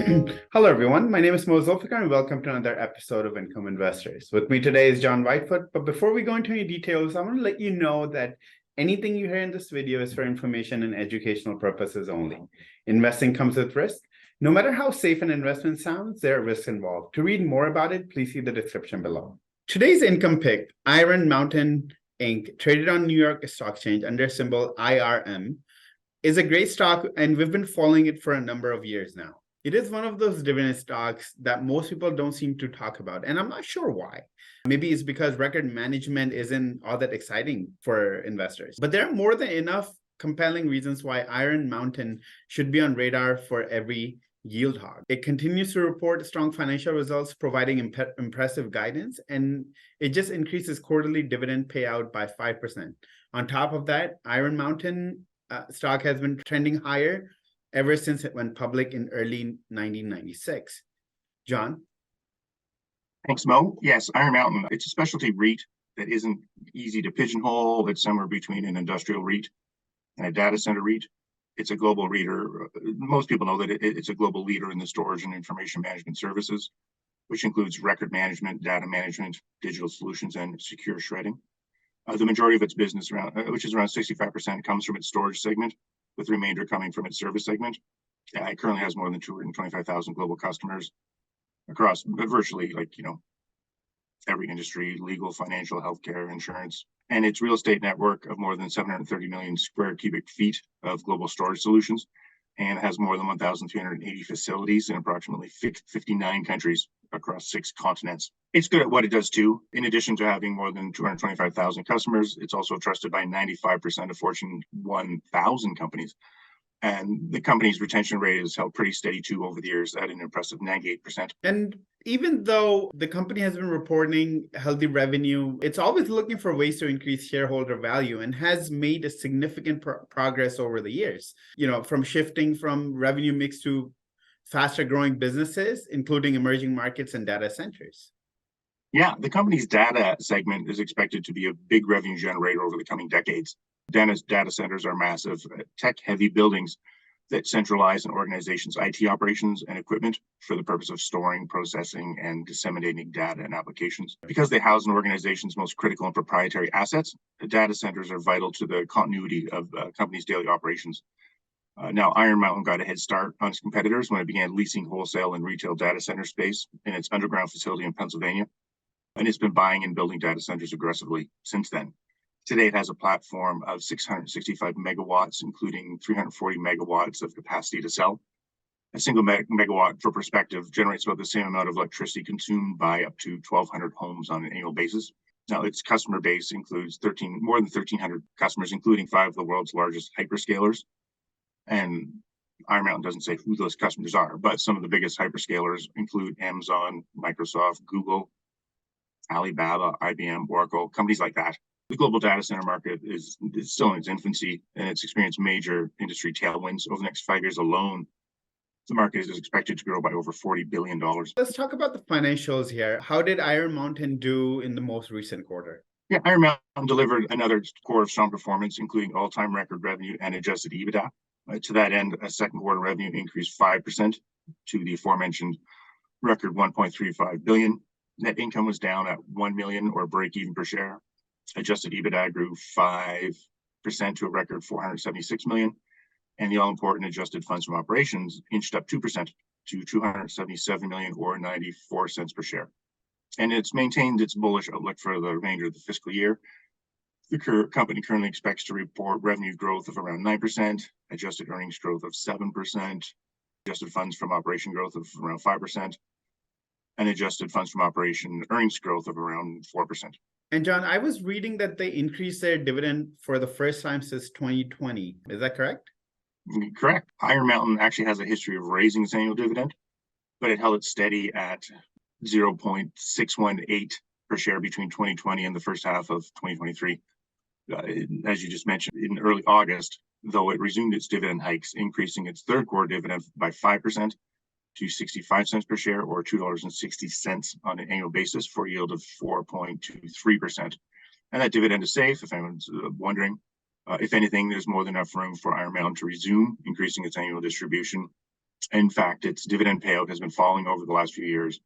Hello, everyone. My name is Zulfiqar, and welcome to another episode of Income Investors. With me today is John Whitefoot. But before we go into any details, I want to let you know that anything you hear in this video is for information and educational purposes only. Investing comes with risk. No matter how safe an investment sounds, there are risks involved. To read more about it, please see the description below. Today's income pick, Iron Mountain Inc., traded on New York Stock Exchange under symbol IRM, is a great stock, and we've been following it for a number of years now. It is one of those dividend stocks that most people don't seem to talk about, and I'm not sure why. Maybe it's because record management isn't all that exciting for investors. But there are more than enough compelling reasons why Iron Mountain should be on radar for every yield hog. It continues to report strong financial results, providing impressive guidance, and it just increases quarterly dividend payout by 5%. On top of that, Iron Mountain stock has been trending higher ever since it went public in early 1996. John? Thanks, Mo. Yes, Iron Mountain, it's a specialty REIT that isn't easy to pigeonhole. It's somewhere between an industrial REIT and a data center REIT. It's a global leader. Most people know that it's a global leader in the storage and information management services, which includes record management, data management, digital solutions, and secure shredding. The majority of its business, which is around 65%, comes from its storage segment, with the remainder coming from its service segment. It currently has more than 225,000 global customers across virtually every industry: legal, financial, healthcare, insurance. And its real estate network of more than 730 million square cubic feet of global storage solutions, and has more than 1,380 facilities in approximately 59 countries across 6 continents. It's good at what it does too. In addition to having more than 225,000 customers, it's also trusted by 95% of Fortune 1000 companies. And the company's retention rate has held pretty steady too over the years at an impressive 98%. And even though the company has been reporting healthy revenue, it's always looking for ways to increase shareholder value and has made a significant progress over the years, from shifting from revenue mix to faster growing businesses, including emerging markets and data centers. Yeah, the company's data segment is expected to be a big revenue generator over the coming decades. Data centers are massive, tech-heavy buildings that centralize an organization's IT operations and equipment for the purpose of storing, processing, and disseminating data and applications. Because they house an organization's most critical and proprietary assets, the data centers are vital to the continuity of the company's daily operations. Now, Iron Mountain got a head start on its competitors when it began leasing wholesale and retail data center space in its underground facility in Pennsylvania, and it's been buying and building data centers aggressively since then. Today, it has a platform of 665 megawatts, including 340 megawatts of capacity to sell. A single megawatt, for perspective, generates about the same amount of electricity consumed by up to 1,200 homes on an annual basis. Now, its customer base includes more than 1,300 customers, including 5 of the world's largest hyperscalers. And Iron Mountain doesn't say who those customers are, but some of the biggest hyperscalers include Amazon, Microsoft, Google, Alibaba, IBM, Oracle, companies like that. The global data center market is still in its infancy, and it's experienced major industry tailwinds. Over the next 5 years alone, the market is expected to grow by over $40 billion. Let's talk about the financials here. How did Iron Mountain do in the most recent quarter? Yeah, Iron Mountain delivered another quarter of strong performance, including all-time record revenue and adjusted EBITDA. To that end, a second quarter revenue increased 5% to the aforementioned record $1.35 billion. Net income was down at $1 million or break even per share. Adjusted EBITDA grew 5% to a record $476 million, and the all-important adjusted funds from operations inched up 2% to $277 million or 94 cents per share. And it's maintained its bullish outlook for the remainder of the fiscal year. The company currently expects to report revenue growth of around 9%, adjusted earnings growth of 7%, adjusted funds from operation growth of around 5%, and adjusted funds from operation earnings growth of around 4%. And John, I was reading that they increased their dividend for the first time since 2020. Is that correct? Correct. Iron Mountain actually has a history of raising its annual dividend, but it held it steady at 0.618 per share between 2020 and the first half of 2023. As you just mentioned, in early August, though, it resumed its dividend hikes, increasing its third quarter dividend by 5% to 65 cents per share or $2.60 on an annual basis for a yield of 4.23%. And that dividend is safe, if anyone's wondering. If anything, there's more than enough room for Iron Mountain to resume increasing its annual distribution In fact, its dividend payout has been falling over the last few years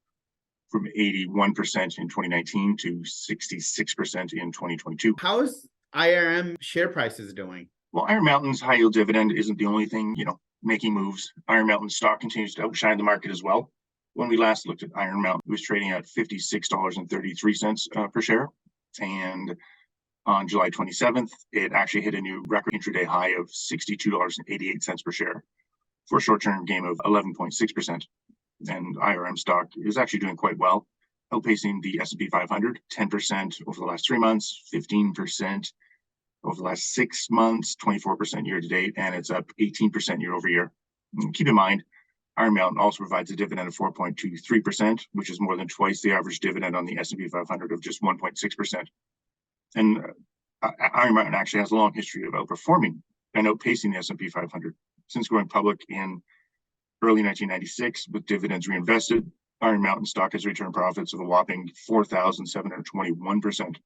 from 81% in 2019 to 66% in 2022. How is IRM share prices doing? Well, Iron Mountain's high yield dividend isn't the only thing, making moves. Iron Mountain stock continues to outshine the market as well. When we last looked at Iron Mountain, it was trading at $56.33 per share. And on July 27th, it actually hit a new record intraday high of $62.88 per share for a short-term gain of 11.6%. And IRM stock is actually doing quite well, outpacing the S&P 500, 10% over the last 3 months, 15% over the last 6 months, 24% year to date, and it's up 18% year over year. And keep in mind, Iron Mountain also provides a dividend of 4.23%, which is more than twice the average dividend on the S&P 500 of just 1.6%. And Iron Mountain actually has a long history of outperforming and outpacing the S&P 500. Since going public in early 1996 with dividends reinvested, Iron Mountain stock has returned profits of a whopping 4,721%.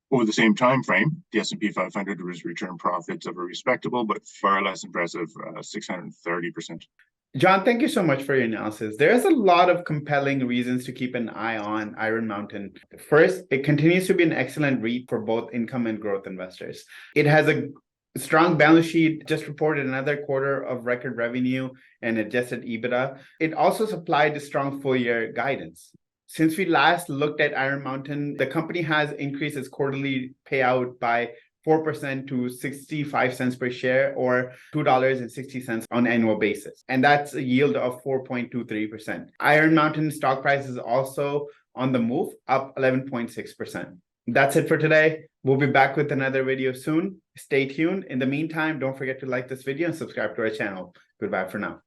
Over the same time frame, the S&P 500 was returned profits of a respectable but far less impressive 630%. John, thank you so much for your analysis. There's a lot of compelling reasons to keep an eye on Iron Mountain. First, it continues to be an excellent REIT for both income and growth investors. It has a strong balance sheet, just reported another quarter of record revenue and adjusted EBITDA. It also supplied a strong full-year guidance. Since we last looked at Iron Mountain, the company has increased its quarterly payout by 4% to 65 cents per share, or $2.60 on an annual basis. And that's a yield of 4.23%. Iron Mountain stock price is also on the move, up 11.6%. That's it for today. We'll be back with another video soon. Stay tuned. In the meantime, don't forget to like this video and subscribe to our channel. Goodbye for now.